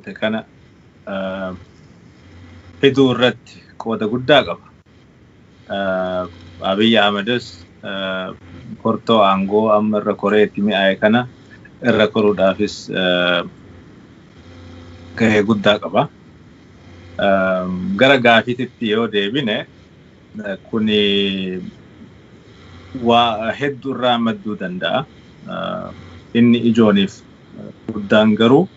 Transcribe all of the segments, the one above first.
jedhamte kana fiduu irratti qooda guddaa qaba. Abiy Ahmedis kortoo aangoo amma irra koreetti mi'aaye kana irra koruudhaafis gahee guddaa qaba. Gara gaafiitti yoo deebine kuni waa hedduu irraa madduu danda'a. Inni ijooniif guddaan garuu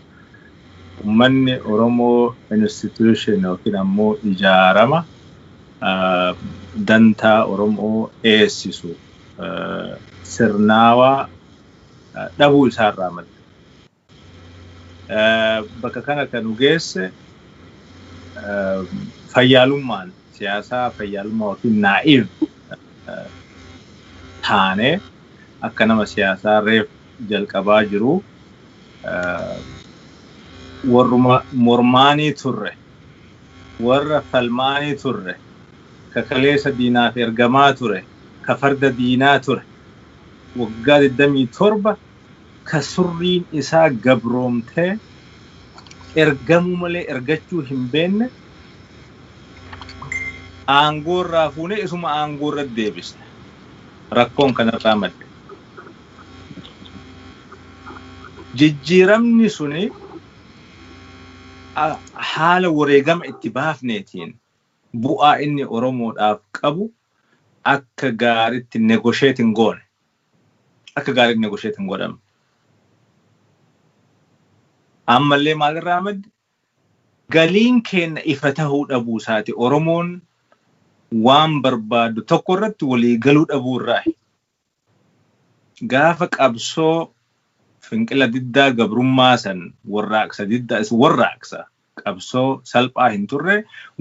ummanni Oromoo institution yookiin ammoo ijaarama dantaa Oromoo eessisu sirnaawaa dhabuu isaarraa madda. Bakka kana kan geesse fayyaalummaan siyaasaa fayyaalummaa yookiin naa'iif taane akka nama siyaasaa reef jalqabaa jiru warra mormaanii turre warra falmaanii turre ka kaleessa diinaaf ergamaa ture ka farda diinaa ture waggaa 27 ka surriin isaa gabroomtee ergamuu malee ergachuu hin beenne aangoo irraa fuunee isuma aangoo irra deebisne. Rakkoon kanarraa madde. Jijjiiramni suni haala wareegama itti baafneetiin bu'aa inni Oromoodhaaf qabu akka gaariitti negotiating goone. Akka gaariitti negotiating godhame. Ammallee maalirraa madde? Galiin keenya ifa tahuu dhabuu isaati. Oromoon waan barbaadu tokko irratti walii galuu dhabuu irraa. Gaafa qabsoo finqila diddaa gabrummaa san warraaqsa diddaa is warraaqsa qabsoo salphaa hin turre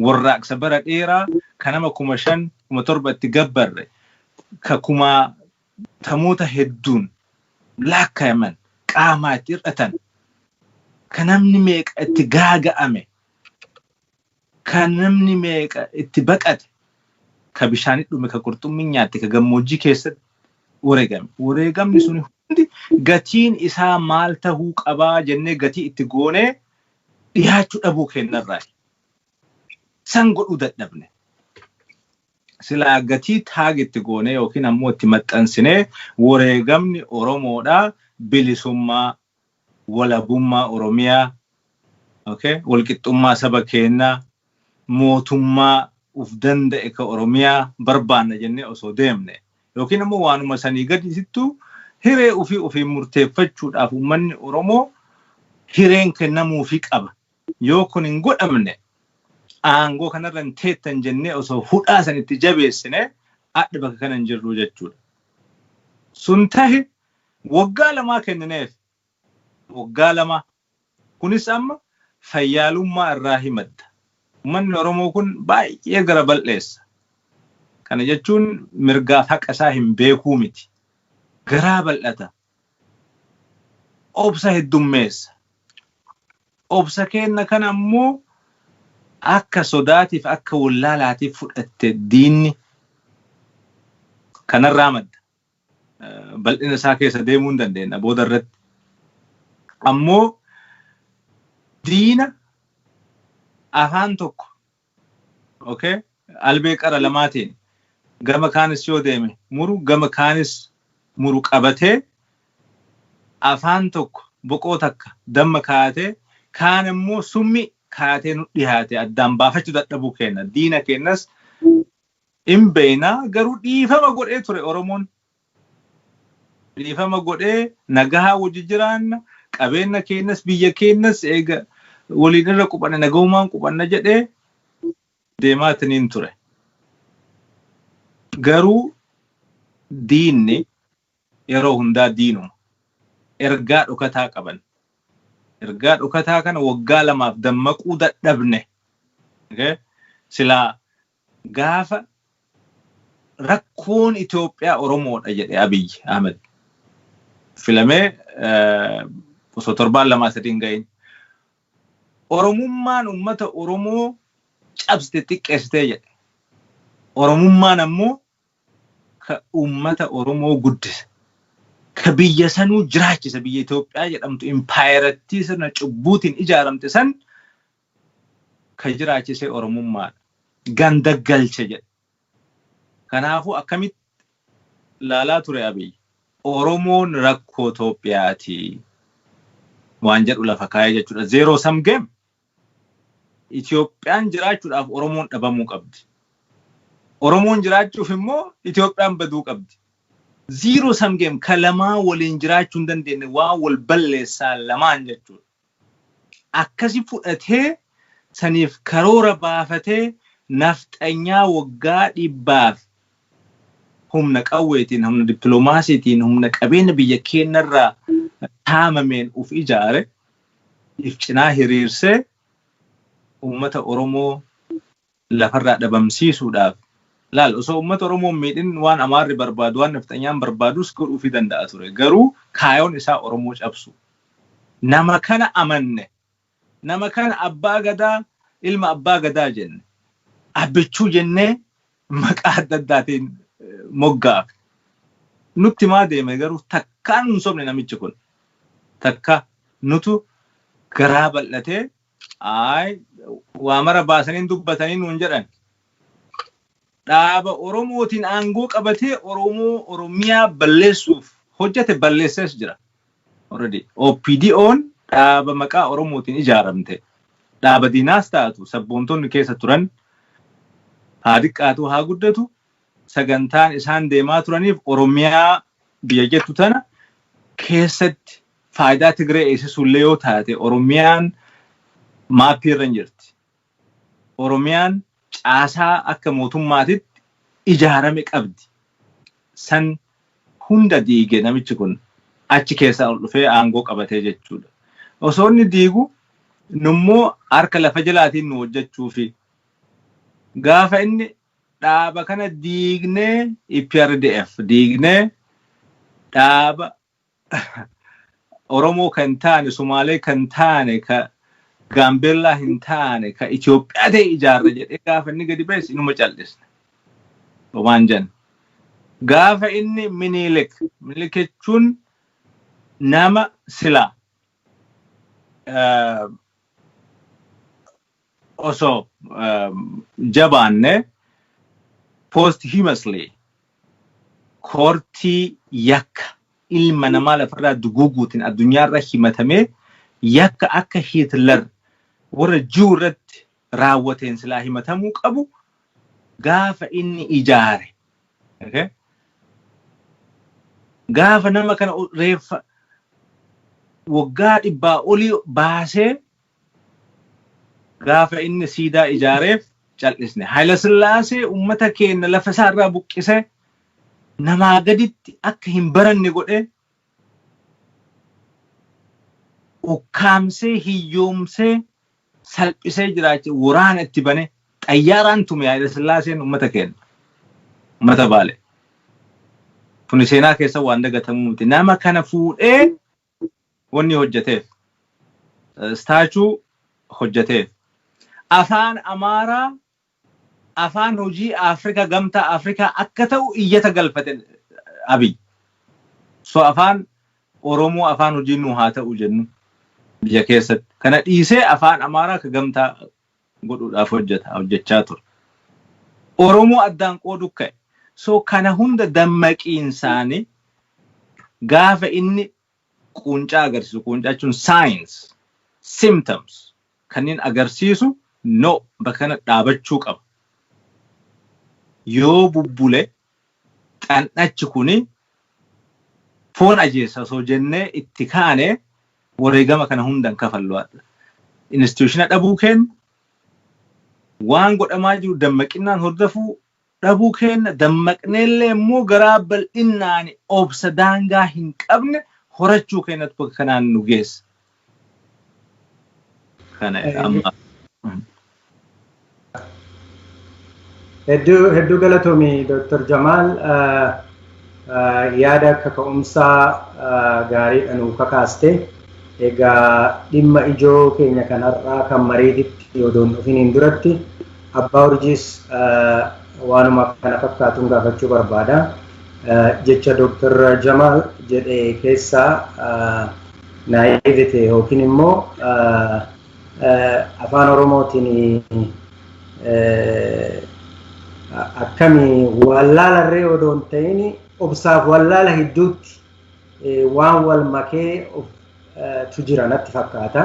warraaqsa bara dheeraa kanama 5,000 7,000 itti gabbarre ka kuma tamoota hedduun laakkaa'aman qaamaa itti hir'atan ka namni meeqa itti gaaga'ame ka namni meeqa itti baqate ka bishaanii dhume ka qurxummii nyaatte ka gammoojjii keessatti wareegamni suni hundi gatiin isaa maal tahuu qabaa jennee gatii itti goonee dhiyaachuu dhabuu kennarraa san godhuu dadhabne. Silaa gatii taagitti goonee yookiin ammoo itti maxxansinee wareegamni Oromoodhaa bilisummaa walabummaa Oromiyaa walqixxummaa saba keenyaa mootummaa uf danda'e ka Oromiyaa barbaanna jennee osoo deemne yookiin ammoo waanuma sanii gadisittu hiree ofii murteeffachuudhaaf uummanni Oromoo hireen kennamuufii qaba. Yoo kun hin godhamne aangoo kanarra hin teettan jennee osoo hudhaa sanitti jabeessine adda bakka kana hin jirru jechuudha. Sun tahi waggaa 2 kennineef waggaa 2 kunis amma fayyaalummaa irraa himadda. Uummanni Oromoo kun baay'ee gara bal'eessa. Kana jechuun mirgaaf haqa isaa hin beekuu miti. Garaa bal'ata. Obsa heddummeessa. Obsa kenna kana ammoo akka sodaatiif akka wallaalaatiif fudhatte diinni kanarraa madda. Bal'ina isaa keessa deemuu hin dandeenya booda irratti. Ammoo diina afaan tokko albee qara lamaatiin gama kaanis yoo deeme muru gama kaanis muru qabatee afaan tokko boqoo takka damma kaatee kaan immoo summi kaatee nu dhiyaate addaan baafachuu dadhabuu kenna. Diina kennas hin beeknaa garuu dhiifama godhee ture Oromoon. Dhiifama godhee nagahaa wajji jiraanna qabeenya kennas biyya kennas eega waliin irra qubanna nagaumaan qubanna jedhee deemaatiniin ture. Garuu diinni yeroo hundaa diinuma. Ergaa dhokataa qaban. Ergaa dhokataa kana waggaa 2 dammaquu dadhabne. Silaa gaafa rakkoon Itoophiyaa Oromoodha jedhe Abiy Ahmed. Filamee osoo 7-2 gahin. Oromummaan ummata Oromoo cabsite xiqqeessitee jedhe. Oromummaan ammoo ka ummata Oromoo guddise. كبية سنو جراج سبية إثيوبيا يدمت إمبايرتي سنة جبوتين إجارمت سن كجراج سي أورمون ما غندقل شجر كنافو أكمت لا ترى أبي أورمون ركو إثيوبياتي وانجر ولا فكاية جرا زيرو سم جيم إثيوبيان جراج ولا أورمون أبامو قبض أورمون جراج فيمو إثيوبيان بدو قبض زيرو سم جيم كلمة والإنجراج عندن دين والبلة سالمان جتول أكاسي فؤته سنيف كرورة بافته نفط أنيا وقاد إباف هم نكأويتين هم ندبلوماسيتين هم نكأبين بيكين نرى تاممين وف إجارة إفشنا هريرسة أمة أورومو لفرق دبمسيسو داف لا osoo ummata Oromoo miidhin waan amaarri barbaadu waan nafxanyaan barbaadus godhuu fi danda'a ture garuu kaayoon isaa Oromoo cabsu nama kana amanne nama kana abbaa gadaa ilma abbaa gadaa jenne abbichuu jennee maqaa adda addaatiin moggaaf nutti maa deeme garuu takkaan hin sobne namichi kun takka nutu garaa bal'atee waa mara baasaniin dubbatanii nuun jedhan dhaaba Oromootiin aangoo qabatee Oromiyaa balleessuuf hojjete balleessees jira already OPDO'n dhaaba maqaa Oromootiin ijaaramte dhaaba diinaas taatu sabboontonni keessa turan haa diqqaatu haa guddatu sagantaan isaan deemaa turaniif Oromiyaa biyya jettu tana keessatti faayidaa Tigree eessisuullee yoo taate Oromiyaan maappii irra jirti Oromiyaan caasaa akka mootummaatitti ijaarame qabdi san hunda diige namichi kun achi keessa ol dhufee aangoo qabatee jechuudha osoo inni diigu nummoo harka lafa jalaatiin nu hojjechuufi gaafa inni dhaaba kana diignee IPRDF diignee dhaaba Oromoo kan taane Somaalee kan taane ka Gaambellaa hin taane ka Itoophiyaa ta'e ijaarra jedhee gaafa inni gadi ba'es inuma callisne. Omaan jan. Gaafa inni Minilik jechuun nama silaa osoo jabaanne posthumously koortii yakka ilma namaa lafarraa duguuguutiin addunyaarra himatamee yakka akka Hitler warra juurratti raawwateen silaa himatamuu qabu gaafa inni ijaare okay gaafa nama kana reeffa waggaa 100 olii baasee gaafa inni siidaa ijaareef callisne Haayila Sillaasee ummata keenya lafa isaarraa buqqise namaa gaditti akka hin baranne godhe ukkaamsee hiyyoomsee salphisee jiraache waraana itti bane xayyaaraan tume Haayila Sillaaseen ummata keenya ummata baale kun seenaa keessa waan dagatamu miti nama kana fuudhee wanni hojjeteef staachuu hojjeteef afaan Amaaraa afaan hojii Afrika gamtaa Afrika akka ta'u iyyata galfate Abiy so afaan Oromoo afaan hojii nu haa ta'u jennu biyya keessatti kana dhiisee afaan Amaaraa ka gamtaa godhuudhaaf hojjechaa ture Oromoo addaan qoodu ka'e so kana hunda dammaqiinsaani gaafa inni quncaa agarsiisu quncaa jechuun signs symptoms kanneen agarsiisu no bakka dhaabachuu qaba yoo bubbule xannachi kuni foon ajeessa soo jennee itti kaane wareegama kana hundan kafalluudha institutiona dhabuu keen waan godhamaa jiru dammaqinaan hordofuu dhabuu keen dammaqneellee immoo garaa bal'inaan obsa daangaa hin qabne horachuu keenatti bakka kanaan nu geessa kana amma hedduu galatoomii Dr. Jamaal yaada akka ka'umsaa gaariidha nuu kakaaste egaa dhimma ijoo keenya kanarraa kan mariititti yodoon dhufiniin duratti abbaa urjiis waanuma kana fakkaatuun gaafachuu barbaada jecha Dr. Jamal jedhe keessaa naayivite yookiin immoo afaan Oromootiin akkami wallaalarree odoo hin ta'in obsaaf wallaala gidduutti waan wal makee tu jira natti fakkaata.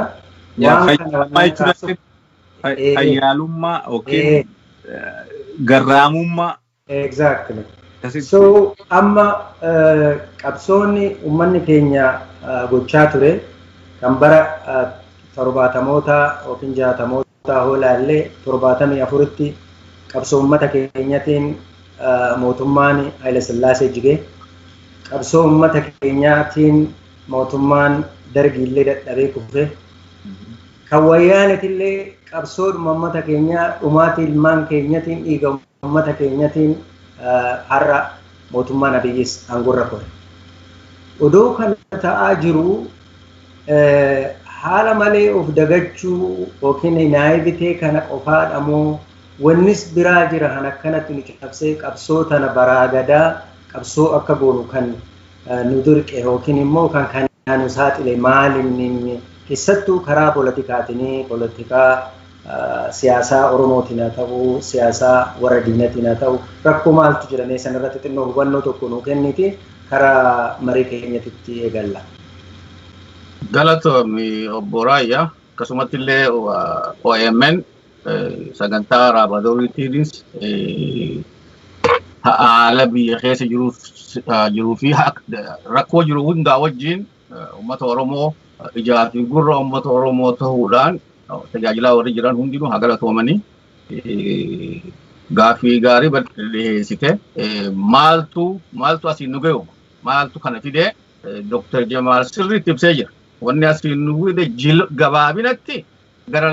Fayyaalummaa yookiin garraamummaa. Exactly. So amma qabsoonni uummanni keenya gochaa ture kan bara 70moota yookiin 60moota hoolaallee 74tti qabsoo uummata keenyatiin mootummaan Haile Sillaasee jigee qabsoo uummata keenyaatiin mootummaan Dargiillee dadhabee kufe kan wayyaanetillee qabsoodhuma uummata keenyaa dhumaatii ilmaan keenyatiin dhiiga uummata keenyatiin har'a mootummaan Abiyyis aangorra kore. Odoo kana ta'aa jiru haala malee of dagachuu yookiin naayibitee kana qofaadha moo wannis biraa jira kan akkanatti nu cabsee qabsoo tana baraagadaa qabsoo akka goonu kan nu dirqe yookiin immoo kan nu saaxile maalinni keessattuu karaa politikaatiin politikaa siyaasaa Oromootiin haa ta'u siyaasaa warra diinatiin haa ta'u rakkoo maaltu jedhamee sanarratti xinnoo hubannoo tokko nuu kenniti karaa marii keenyatti eegalla. Galatoomii obbo Raayyaa akkasumatti illee OMN sagantaa Raabaa Dooriitiinis haala biyya keessa jiruu fi rakkoo jiru hundaa wajjin uummata Oromoo ijaa fi gurra uummata Oromoo ta'uudhaan tajaajilaa warri jiran hundinuu haa galatoomanii gaaffii gaarii dhiyeessite maaltu asiin nu gahu maaltu kana fidee Dr. Jamal sirriitti ibsee jira. Wanni asiin nu fide gabaabinatti gara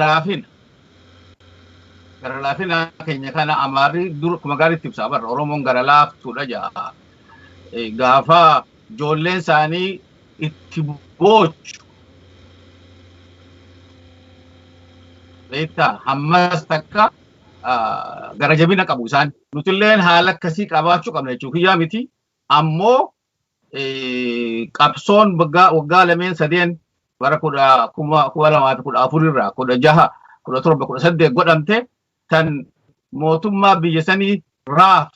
laafina keenya kana Amaarri dur kuma gaariitti ibsaa barra Oromoon gara laaftuudha jaa. Gaafa ijoolleen isaanii itti boochu beektaa hammas takka gara jabina qabu isaan nutilleen haala akkasii qabaachuu qabna jechuun kiyyaa miti ammoo qabsoon waggaa lameen sadeen bara 2014 irraa 16 17 18 godhamte tan mootummaa biyya sanii raaf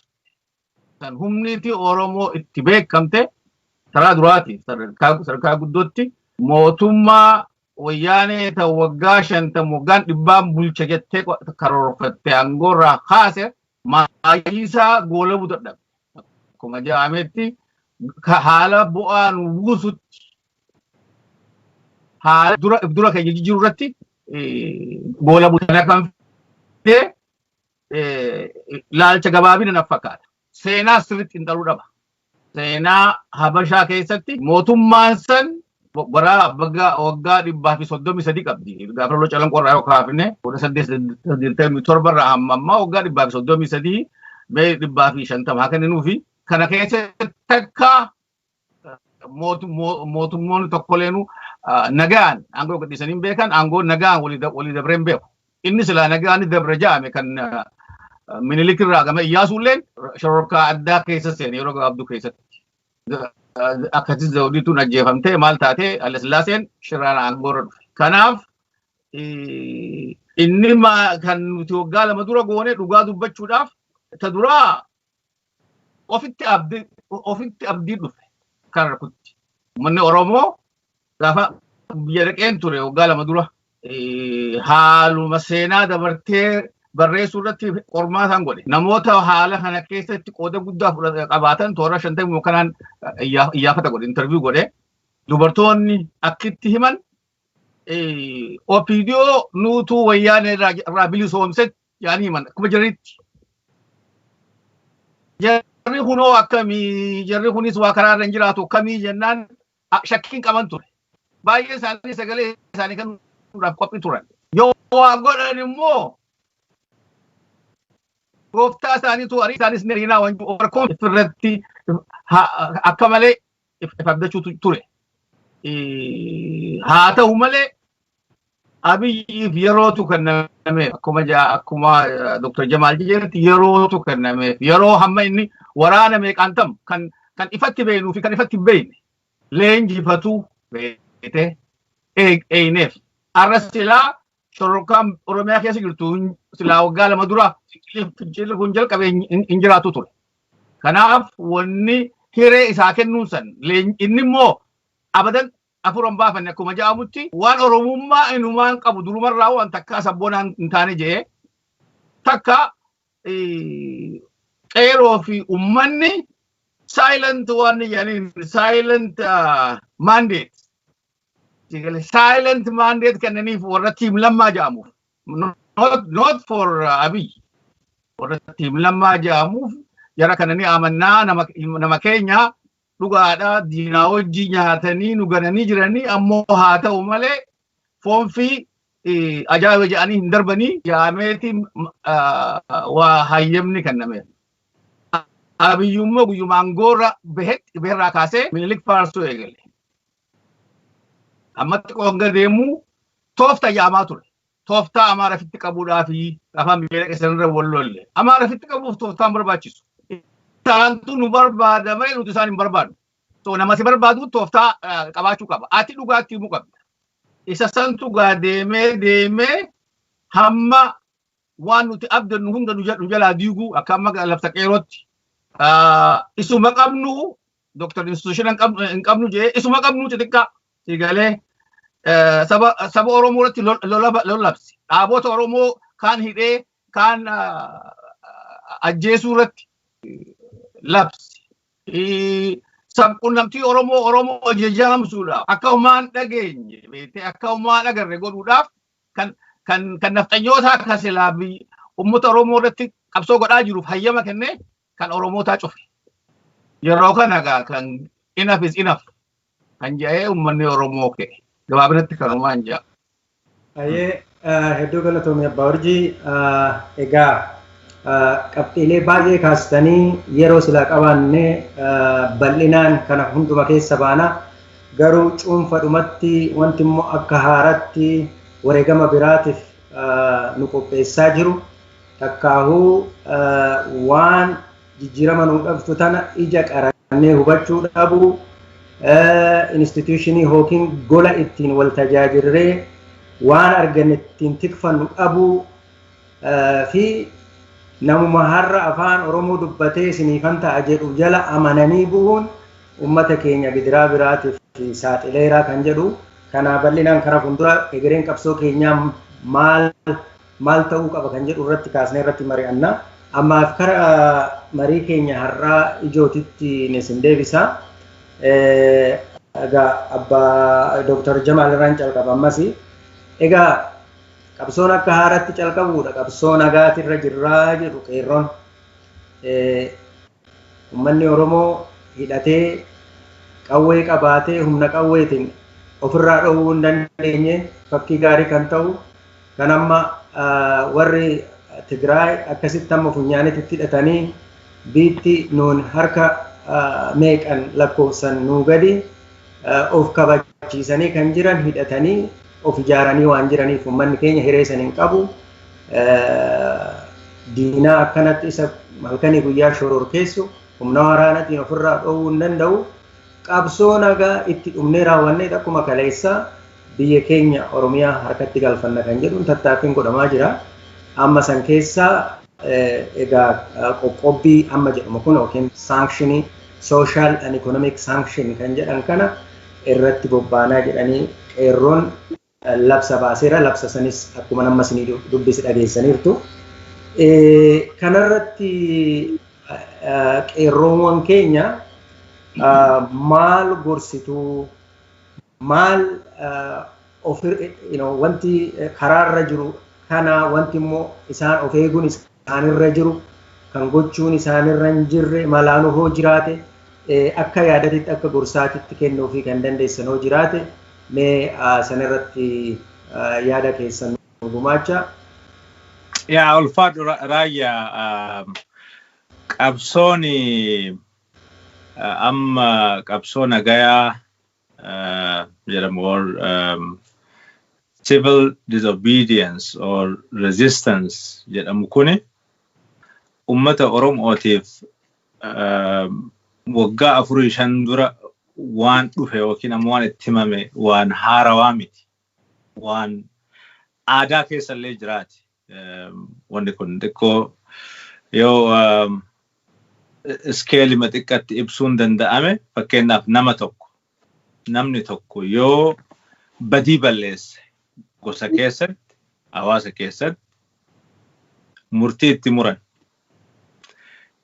tan humniiti Oromoo itti beekamte karaa duraati sadarkaa guddootti mootummaa wayyaanee ta waggaa 50 waggaan 100 bulcha jettee karoorfatte aangoorraa kaase maayisaa goolabuu dadhabe. Akkuma jedhametti haala bu'aan buusutti haala dura keenya jijjiiruu irratti goolabuu kana kan fide laalcha gabaabina naaf fakkaata. Seenaa sirriitti hin dhaluu dhaba. Seenaa Habashaa keessatti mootummaan san bara waggaa 133 qabdi. Gaafa lolaa calanqoorraa yoo kaafne 1887 irraa amma waggaa 133 mee 150 haa kenninuufi kana keessatti takka mootummoonni tokkolleenu nagaan aangoo gadhiisanii beekan aangoo nagaan walii dabreen beeku. Inni silaa nagaan dabre jaame kan Minilik irraa gama Iyyaasuulleen shororkaa addaa keessa seene yeroo gabaabduu keessatti. Akkasii Zawudiituun ajjeefamtee maal taatee Haile Sillaaseen shiraan aangoorra dhufe. Kanaaf inni kan nuti waggaa lama dura goone dhugaa dubbachuudhaaf ta duraa ofitti abdii dhufe kan rakkutti. Uummanni Oromoo gaafa biyya dhaqeen ture waggaa lama dura haaluma seenaa dabartee barreessuu irratti qormaataan godhe. Namoota haala kana keessatti qooda guddaa qabaatan toora 50 kanaan iyyaafata godhe interview godhe. Dubartoonni akkitti himan OPDO nuutuu wayyaanee irraa bilisoomsetti yaani himan akkuma jiranitti. Jarri kunoo akkamii jarri kunis waa karaa irra jiraatu akkamii jennaan shakkiin qaban ture. Baay'een isaanii sagalee isaanii kan qophii turan. Yoo waa godhan immoo gooftaa isaaniitu arii isaanis neriinaa wanjuu orkoon irratti akka malee ifabdachuu ture. Haa ta'u malee Abiyyiif yerootu kennameef akkuma Dr. Jamaal jedhetti yerootu kennameef yeroo hamma inni waraana meeqaan ta'u kan ifatti beeknuu fi kan ifatti hin beekne leenjifatu beekte eeyneef. Arras silaa shororkaan Oromiyaa keessa jirtu silaa waggaa 2 dura fincilli kun jalqabee hin jiraatu ture. Kanaaf wanni hiree isaa kennuun san inni immoo abadan afuran baafanne akkuma jedhamutti waan Oromummaa inumaan qabu durumarraa waan takka sabboonaan hin taane jedhee takka qeeroo fi ummanni silent waan jedhaniin silent mandate. Silent mandate kannaniif warra tiim lammaa jedhamuuf not for Abiy warra tiim lammaa jedhamuuf jara kannanii amannaa nama keenya dhugaadha diinaa wajji nyaatanii nu gananii jiranii ammoo haa ta'u malee foon fi ajaa'iba jedhanii hin darbanii jaameeti waa hayyamni kennameef. Abiyyummoo guyyumaan goorra beerraa kaasee Minilik faarsuu eegale. Ammatti qoonga deemuu toofta jaamaa ture. Tooftaa Amaara fitti qabuudhaa fi afaan biyya keessanirra wal lolle. Amaara fitti qabuuf tooftaan barbaachisu. Taantu nu barbaada malee nuti isaan hin barbaadu. So nama si barbaadu tooftaa qabaachuu qaba. Ati dhugaatti himuu qabda. Isa santu gaa deemee hamma waan nuti abdannu hunda nu jalaa diiguu akka amma lafta qeerootti. Isuma qabnu Dr. Institution hin qabnu jee isuma qabnu xixiqqaa sigalee saba Oromoo irratti lollabsi. Dhaabota Oromoo kaan hidhee kaan ajjeesuu irratti labsi. Sabquunnamtii Oromoo jajaamsuudhaaf akka uumaan dhageenye beekte akka uumaan agarre godhuudhaaf kan nafxanyoota akka silaa uummata Oromoo irratti qabsoo godhaa jiruuf hayyama kennee kan Oromootaa cufe. Yeroo kana kan enough is enough kan jedhee uummanni Oromoo ka'e. Gabaabinatti kan uumaan jaa. Hedduu galatoomii abbaa urjii egaa qabxiilee baay'ee kaastanii yeroo silaa qabaanne bal'inaan kana hunduma keessa baana garuu cuunfadhumatti wanti immoo akka haaratti wareegama biraatiif nu qopheessaa jiru takkaahuu waan jijjiirama nuu dhabtu tana ija qarannee hubachuu dhabu institutionii hookiin gola ittiin wal tajaajirree waan arganne ittiin tikfannu dhabu fi namuma har'a afaan Oromoo dubbatee isiniifan ta'a jedhu jala amananii bu'uun uummata keenya bidiraa biraatiif saaxileeraa kan jedhu kanaa bal'inaan karaa fuuldura egereen qabsoo keenyaa maal ta'uu qaba kan jedhu irratti kaasnee irratti mari'anna. Ammaaf karaa marii keenya har'aa ijootitti isin deebisa. Egaa abbaa Dr. Jamaal irraan calqaba ammas. Egaa qabsoon akka haaratti calqabuudha. Qabsoo nagaatirra jirraa jedhu qeerroon. Uummanni Oromoo hidhatee qawwee qabaatee humna qawweetiin ofirraa dhowwuu hin dandeenye fakkii gaarii kan ta'u kan amma warri Tigraay akkasitti amma funyaanitti hidhatanii biitti nuun harka meeqan lakkoofsan nuu gadi of kabachiisanii kan jiran hidhatanii of ijaaranii waan jiraniif uummanni keenya hiree san hin qabu. Diinaa akkanatti isa halkanii guyyaa shororkeessu humna waraanaatiin ofirraa dhowwuu hin danda'u. Qabsoo nagaa itti dhumnee raawwannee akkuma kaleessa biyya keenya Oromiyaa harkatti galfanna kan jedhuun tattaaffiin godhamaa jira. Amma san keessaa egaa qoqqobbii amma jedhamu kun yookiin sanctionii social and economic sanction kan jedhan kana irratti bobbaanaa jedhanii qeerroon labsa baaseera. Labsa sanis akkuma nama isinii dubbisi dhageessaniirtu. Kanarratti qeerroowwan keenya maal gorsituu maal wanti karaarra jiru kana wanti immoo isaan of eeguun isaanirra jiru kan gochuun isaanirra hin jirre malaanuu hoo jiraate akka yaadatitti akka gorsaatitti kennuu fi kan dandeessan hoo jiraate mee sanirratti yaada keessan gumaacha. Yaa ulfaadhu raayyaa qabsooni amma qabsoo nagayaa jedhamu civil disobedience or resistance jedhamu kuni ummata Oromootiif waggaa 4-5 dura waan dhufe yookiin ammoo waan itti himame waan haarawaa miti. Waan aadaa keessa illee jiraati. Wanni kun xiqqoo yoo iskeelima xiqqatti ibsuun danda'ame fakkeenyaaf namni tokko yoo badii balleesse gosa keessatti, hawaasa keessatti murtii itti muran.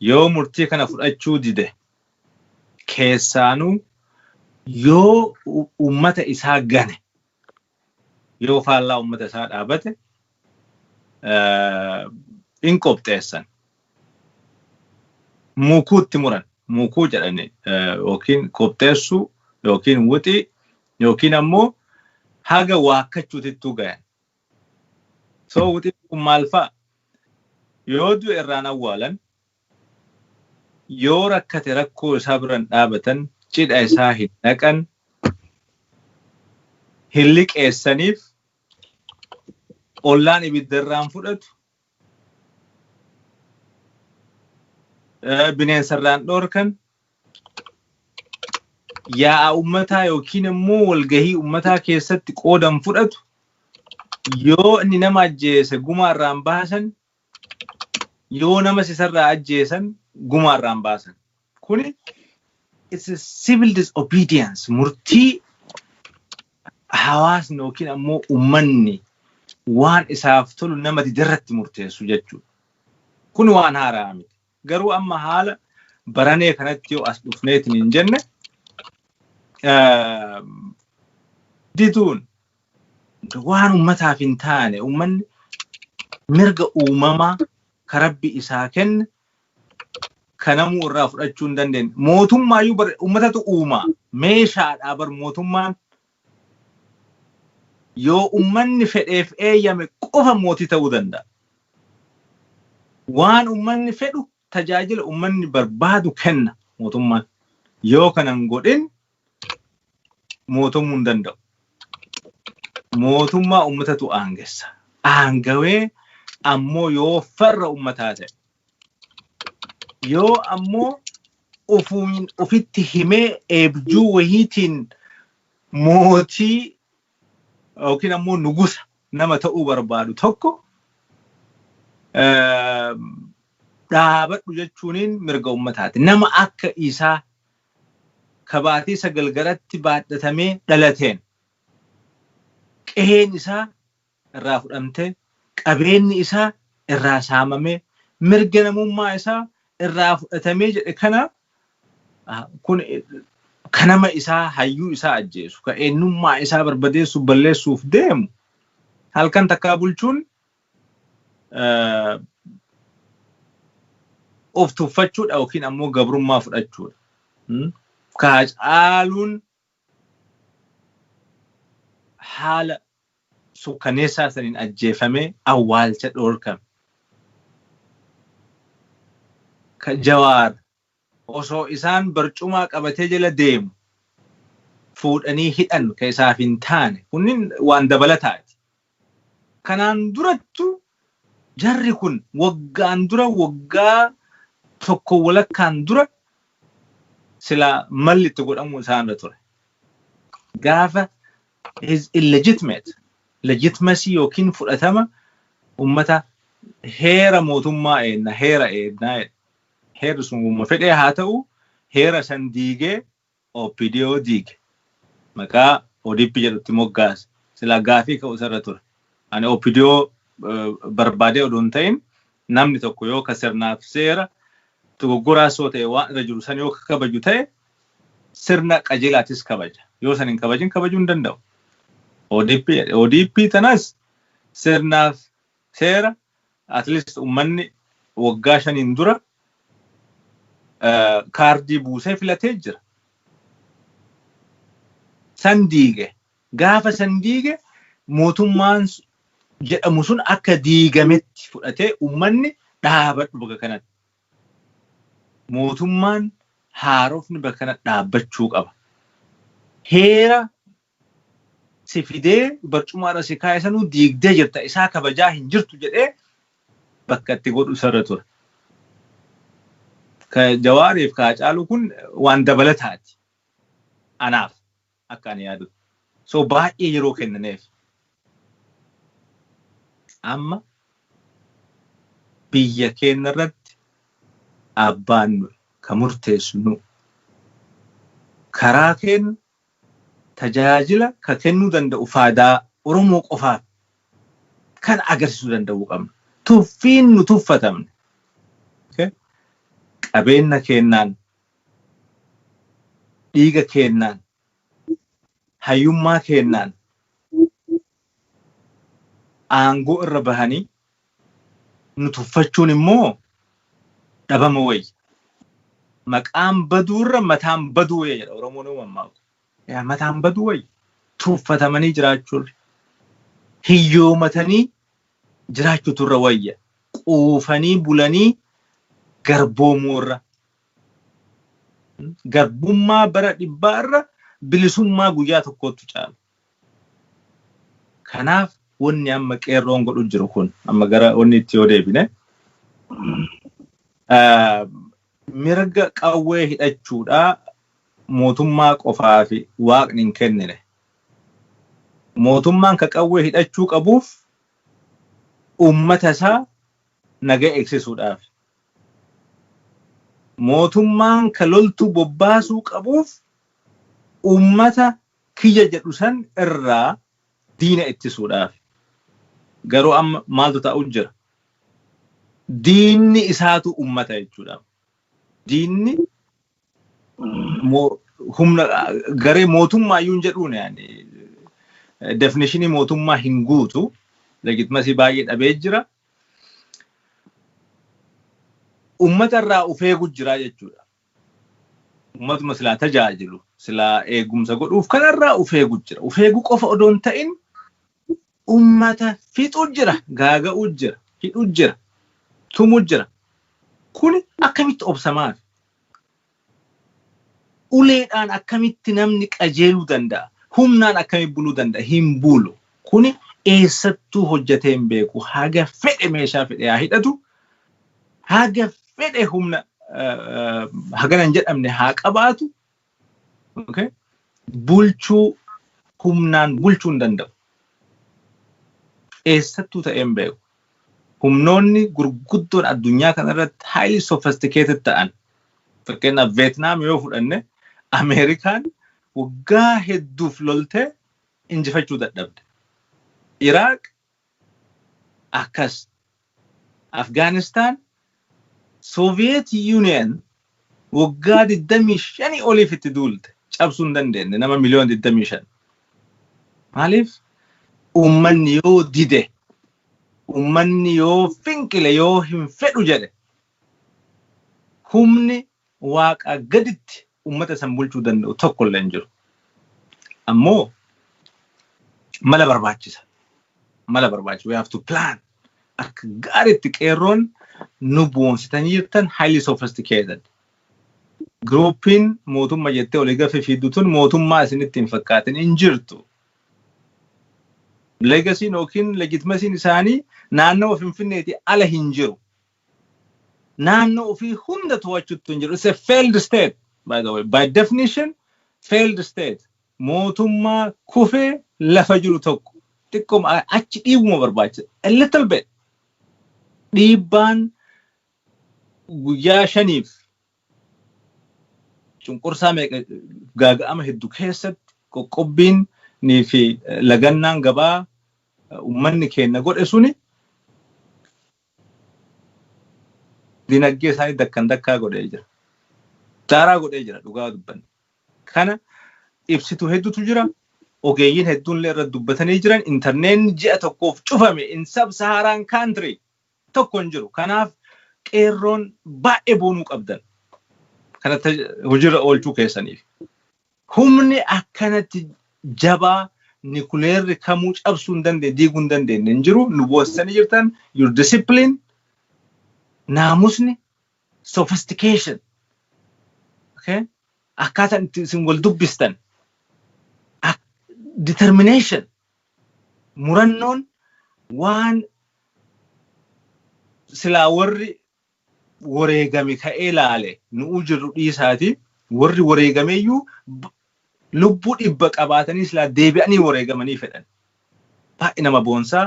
Yoo murtii kana fudhachuu dide keessaanuu yoo ummata isaa gane, yoo faallaa ummata isaa dhaabate in qopheessan. Muukuutti muran, muukuu jedhani yookiin qopheessuu yookiin wuxii yookiin ammoo haga waakkachuutittuu gayan. So wuxii kun maal fa'a? Yoo du'e irraan awwaalan, yoo rakkate rakkoo isaa biran dhaabatan, cidha isaa hin dhaqan, hin liqeessaniif, ollaan ibiddarraan fudhatu, bineensarraan dhoorkan, yaa'a ummataa yookiin immoo walgahii ummataa keessatti qoodan fudhatu, yoo inni nama ajjeese gumaarraan baasan, yoo nama sisarraa ajjeesan gumaarraan baasan. Kuni it's a civil disobedience. Murtii hawaasni yookiin ammoo ummanni waan isaaf tolu nama didirratti murteessu jechuudha. Kun waan haaraa miti. Garuu amma haala baranee kanatti yoo as dhufneetiin hin jenne dituun waan ummataaf hin taane ummanni mirga uumamaa ka Rabbi isaa kenne kanamuu irraa fudhachuu hin dandeenye. Mootummaayyuu ummatatu uumaa meeshaadhaa bar mootummaan yoo ummanni fedheef eeyyame qofa mootii ta'uu danda'a. Waan ummanni fedhu tajaajila ummanni barbaadu kenna mootummaan. Yoo kanan godhin mootumuu hin danda'u. Mootummaa ummatatu aangessa. Aangawee ammoo yoo farra ummataa ta'e. Yoo ammoo ofitti himee eebjuu wahiitiin mootii yookiin ammoo nugusa nama ta'uu barbaadu tokko dhaabadhu jechuuniin mirga ummataati. Nama akka isaa kabaatii sagalgaratti baadhatamee dhalateen qeheen isaa irraa fudhamtee qabeenyi isaa irraa saamamee mirga namummaa isaa irraa fudhatamee jedhe kana kun kanama isaa hayyuu isaa ajjeesu ka eenyummaa isaa barbadeessuuf balleessuuf deemu halkan takkaa bulchuun of tuffachuudha yookiin ammoo gabrummaa fudhachuudha. Kaacaaluun haala sukkaneessaa saniin ajjeefamee awwaalcha dhoorkame. Ka Jawaar osoo isaan barcumaa qabatee jala deemu fuudhanii hidhan ka isaaf hin taane kunniin waan dabalataati. Kanaan durattu jarri kun waggaan dura waggaa tokko walakkaan dura sila malli itti godhamu isaanirra ture. Gaafa his legitimacy yookiin fudhatama ummata heera mootummaa eenna heera eednaa heera sun fedhee haa ta'u heera san diigee OPDO diige. Maqaa ODP jedhutti moggaase sila gaafii ka'u isarra ture. Ani OPDO barbaadee odoon ta'in namni tokko yoo ka sirnaaf seera dogoggoraa soo ta'e waan irra jiru san yoo kabaju ta'e sirna qajeelaatis kabaja. Yoo san hin kabajin kabajuu hin danda'u. ODP tanas sirnaaf seera at least ummanni waggaa 5 dura kaardii buusee filatee jira. San diige. Gaafa san diige mootummaan jedhamu sun akka diigametti fudhatee ummanni dhaabadhu bakka kanatti. Mootummaan haarofni bakka kanatti dhaabbachuu qaba. Heera si fidee barcumaadha si kaa'isanuu diigdee jirta isaa kabajaa hin jirtu jedhee bakka itti godhu sarara ture. Ka Jawaariif ka Hacaaluu kun waan dabalataati. Anaaf akka ani yaadu. So baay'ee yeroo kennaneef. Amma biyya keenya irratti abbaan ka murteessu nu karaa keenya tajaajila ka kennuu danda'u faadaa Oromoo qofaaf kan agarsiisuu danda'u qabna. Tuffiin nu tuffatamne. Qabeenya kennaan, dhiiga kennaan, hayyummaa kennaan, aangoo irra bahanii nu tuffachuun immoo dhabama wayya. Maqaan baduurra mataan baduu wayya jedha Oromoon uumamaa. Mataan baduu wayya. Tuffatamanii jiraachuun hiyyoomatanii jiraachuutu irra wayya. Quufanii bulanii garboomurra. Garbummaa bara dhibbaa irra bilisummaa guyyaa tokkootu caala. Kanaaf wanni amma qeerroon godhu jiru kun amma gara wanni itti yoo deebine mirga qawwee hidhachuudha mootummaa qofaa fi waaqni hin kennine. Mootummaan ka qawwee hidhachuu qabuuf ummata isaa nagaa eegsisuudhaaf. Mootummaan ka loltuu bobbaasuu qabuuf ummata kiyya jedhu san irraa diina ittisuudhaaf. Garuu amma maaltu ta'u jira? Diinni isaatu ummata jechuudha. Diinni humna garee mootummaa iyyuu hin jedhuun yaani definitionii mootummaa hin guutu legitimacy baay'ee dhabee jira. Ummata irraa ufeegu jira jechuudha. Ummatuma silaa tajaajilu silaa eegumsa godhuuf kanarraa ufeegu jira. Ufeegu qofa odoon ta'in ummata fixu jira, gaaga'u jira, hidhu jira, tumu jira. Kun akkamitti obsamaaf? Uleedhaan akkamitti namni qajeeluu danda'a? Humnaan akkamitti buluu danda'a? Hin bulu. Kun eessattuu hojjetee hin beeku. Haga fedhe meeshaa fedhe haa hidhatu. Haga fedhe humna haganan jedhamne haa qabaatu. Okay? Bulchuu humnaan bulchuu hin danda'u. Eessattuu ta'ee hin beeku. Humnoonni gurguddoon addunyaa kanarratti highly sophisticated ta'an. Fakkeenyaaf Vietnam yoo fudhanne Ameerikaan waggaa hedduuf loltee injifachuu dadhabde. Iraaq akkas. Afghanistan Soviet Union waggaa 25 oliif itti duulte cabsuu hin dandeenye nama miliyoona 25. Maaliif? Ummanni yoo dide, ummanni yoo finqile yoo hin fedhu jedhe, humni waaqa gaditti ummata san bulchuu danda'u tokko illee hin jiru. Ammoo mala barbaachisa. Mala barbaachisa. We have to plan. Akka gaariitti qeerroon nu boonsitanii jirtan highly sophisticated. Groupiin mootummaa jettee olii gafee fiddutun mootummaa isinitti hin fakkaatin hin jirtu. Legasiin yookiin legitimasiin isaanii naannoo Finfinneetii ala hin jiru. Naannoo ofii hunda to'achuutu hin jiru. It's a failed state, by the way. By definition, failed state. Mootummaa kufee lafa jiru tokko. Xiqqooma achi dhiibuma barbaachisa. A little bit. Dhiibbaan guyyaa 5 cunqursaa meeqa gaaga'ama hedduu keessatti qoqqobbiin ni fi lagannaan gabaa ummanni keenya godhe suni dinagdee isaanii dakkaa godhee jira. Daaraa godhee jira dhugaa dubbanne. Kana ibsitu hedduutu jira. Ogeeyyiin hedduun illee irratti dubbatanii jiran interneetni ji'a tokkoof cufame in sub-Saharan country tokko hin jiru. Kanaaf qeerroon baay'ee boonuu qabdan. Kanatti hojiirra oolchuu keessaniif. Humni akkanatti jabaa nuclear kamuu cabsuu hin dandeenye, diiguu hin dandeenye hin jiru. Nu boonsitanii jirtan your discipline, naamusni, sophistication. Okay? Akkaataan isin wal dubbistan. determination murannoon waan silaa warri wareegame ka'ee ilaale nu'u jirru dhiisaati warri wareegameeyyuu lubbuu dhibba qabaatanii silaa deebi'anii wareegamanii fedhan. Baay'ee nama boonsaa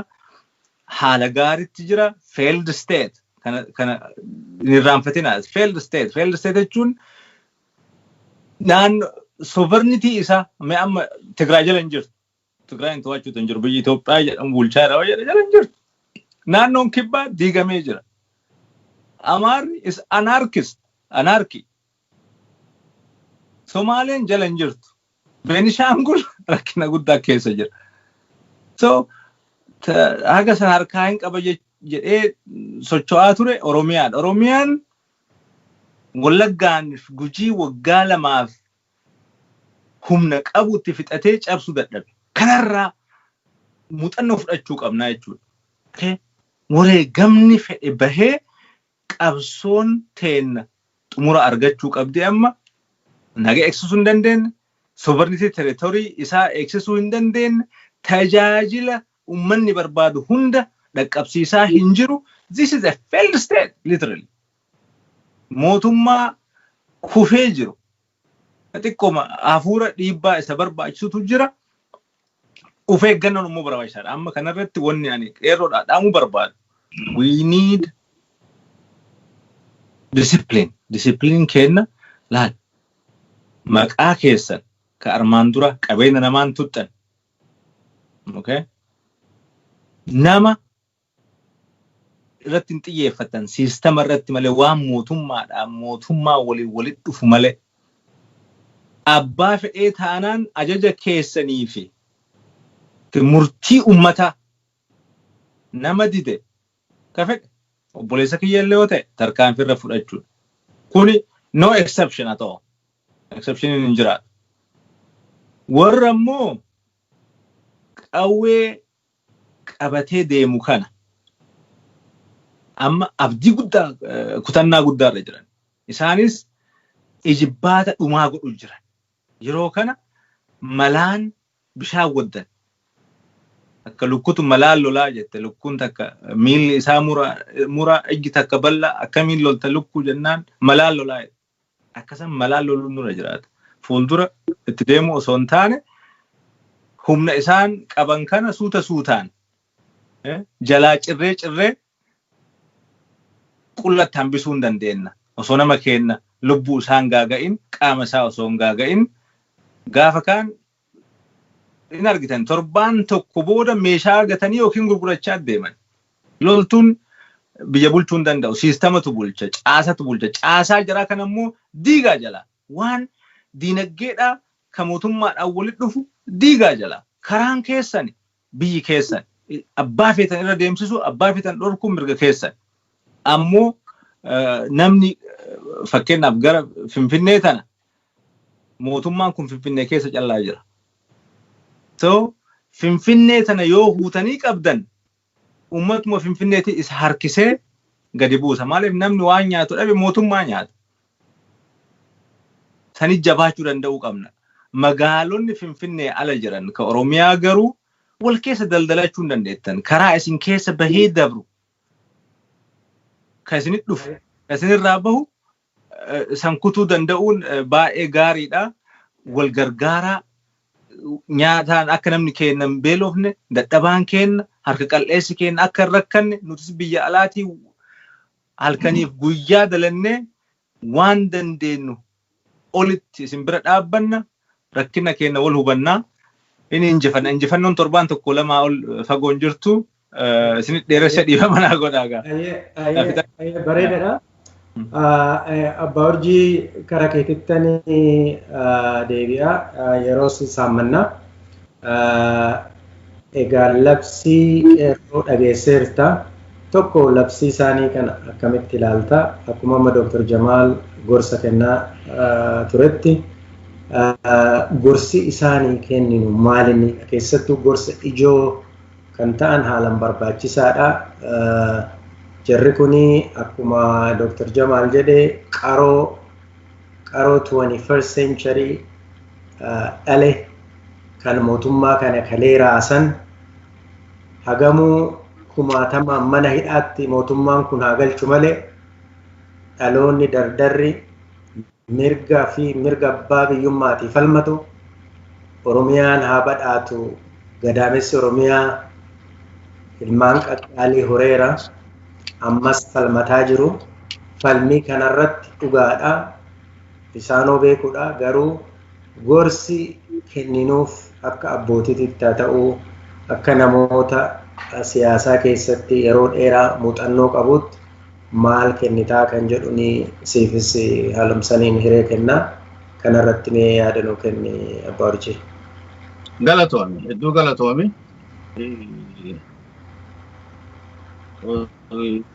haala gaariitti jira failed state kana irraanfatinaa failed state jechuun naannoo sovereignty isaa amma Tigraay jala hin jirtu. Tigraayin to'achuutu hin jiru biyyi Itoophiyaa jedhamu bulchaa jira jala hin jirtu. Naannoon kibbaa diigamee jira. Amaarri is anarchy. Somaaleen jala hin jirtu. Beenishaangul rakkina guddaa keessa jira. So haga san harkaa hin qaba jedhee socho'aa ture Oromiyaadha. Oromiyaan Wallaggaan Gujii waggaa lamaaf humna qabutti fixatee cabsuu dadhabe. Kanarraa muuxannoo fudhachuu qabnaa jechuudha. Wareegamni fedhe bahee qabsoon teenna xumura argachuu qabdi amma naga eegsisuu hin dandeenye sovereignty territory isaa eegsisuu hin dandeenye tajaajila ummanni barbaadu hunda dhaqqabsiisaa hin jiru. This is a failed state literally. Mootummaa kufee jiru. Xiqqooma hafuura dhiibbaa isa barbaachisutu jira. Of eeggannoon immoo barbaachisaadha. Amma kanarratti wanni ani qeerroodhaa dhaamuu barbaadu. We need discipline. Discipline kenna laal. Maqaa keessan ka armaan dura qabeenya namaan tuttan. Okay? Nama irratti hin xiyyeeffatan siistama irratti malee waan mootummaa walitti dhufu malee abbaa fedhee taanaan ajaja keessanii fi murtii ummataa nama dide ka fedhe obboleessa kiyyaallee yoo ta'e tarkaanfii irra fudhachuudha. Kuni no exception at all. Exception hin jiraatu. Warra immoo qawwee qabatee deemu kana amma abdii guddaa kutannaa guddaarra jiran. Isaanis ijibbaata dhumaa godhu jiran. Yeroo kana malaan bishaan waddan. Akka lukkutu malaan lolaa jette lukkuun takka miilli isaa mura ijji takka bal'aa akkamiin lolta lukkuu jennaan malaan lolaa jette. Akkasan malaan loluun nurra jiraata. Fuuldura itti deemu osoo hin taane humna isaan qaban kana suutaan jalaa cirree qullatti hambisuu hin dandeenna. Osoo nama kenna lubbuu isaan gaaga'in qaama isaa osoo hin gaaga'in gaafa kaan in argitan torbaan tokko booda meeshaa argatanii yookiin gurgurachaa deeman. Loltuun biyya bulchuu hin danda'u. Siistamatu bulcha, caasatu bulcha. Caasaa jiraa kan ammoo diigaa jala. Waan diinagdeedhaa kan mootummaadhaan walitti dhufu diigaa jala. Karaan keessan biyyi keessan abbaa feetan irra deemsisu abbaa feetan dhorkuun mirga keessan. Ammoo namni fakkeenyaaf gara Finfinnee tana mootummaan kun Finfinnee keessa callaa jira. So Finfinnee tana yoo huutanii qabdan ummatuma Finfinneetii isa harkisee gadi buusa. Maaliif namni waan nyaatu dhabe mootummaa nyaata. Sani jabaachuu danda'uu qabna. Magaalonni Finfinnee ala jiran ka Oromiyaa garuu wal keessa daldalachuu hin dandeettan. Karaa isin keessa bahee dabru. Ka isinit dhufu. Ka isinirraa bahu san kutuu danda'uun baay'ee gaariidha. Wal gargaaraa nyaataan akka namni kennan beelofne dadhabaan kenna harka qal'eessi kenna akka hin rakkanne nutis biyya alaatii halkaniif guyyaa dalannee waan dandeenyu olitti isin bira dhaabbanna rakkina kenna wal hubannaa inni injifannoon torbaan tokko lamaa ol fagoon jirtu isinit dheeressa dhiiba manaa godhaagaa. Bareedaadha. Abbaa Urjii karaa keetittanii deebi'aa yeroo saamannaa. Egaa labsii qeerroo dhageesseerta. Tokko labsii isaanii kana akkamitti ilaalta? Akkuma amma Dr. Jamaal gorsa kennaa turetti gorsi isaanii kenninu maalinni keessattuu gorsa ijoo kan ta'an haalan barbaachisaadha. Jarri kuni akkuma Dr. Jamaal jedhe qaroo 21st century dhale kan mootummaa kana kalee raasan hagamuu kumaatama mana hidhaatti mootummaan kun haa galchu malee dhaloonni dardarri mirga fi mirga abbaa biyyummaatiif falmatu Oromiyaan haa badhaatu gadaamessi Oromiyaa ilmaan qaqqaalii horeera ammas falmataa jiru falmii kanarratti dhugaadha isaanoo beekuudha garuu gorsi kenninuuf akka abbootiitti ta'uu akka namoota siyaasaa keessatti yeroo dheeraa muuxannoo qabutti maal kennitaa kan jedhu ni siifis haalumsaniin hiree kennaa kanarratti mee yaadannoo kenni abbaa Orjee. Galatoomi hedduu galatoomi.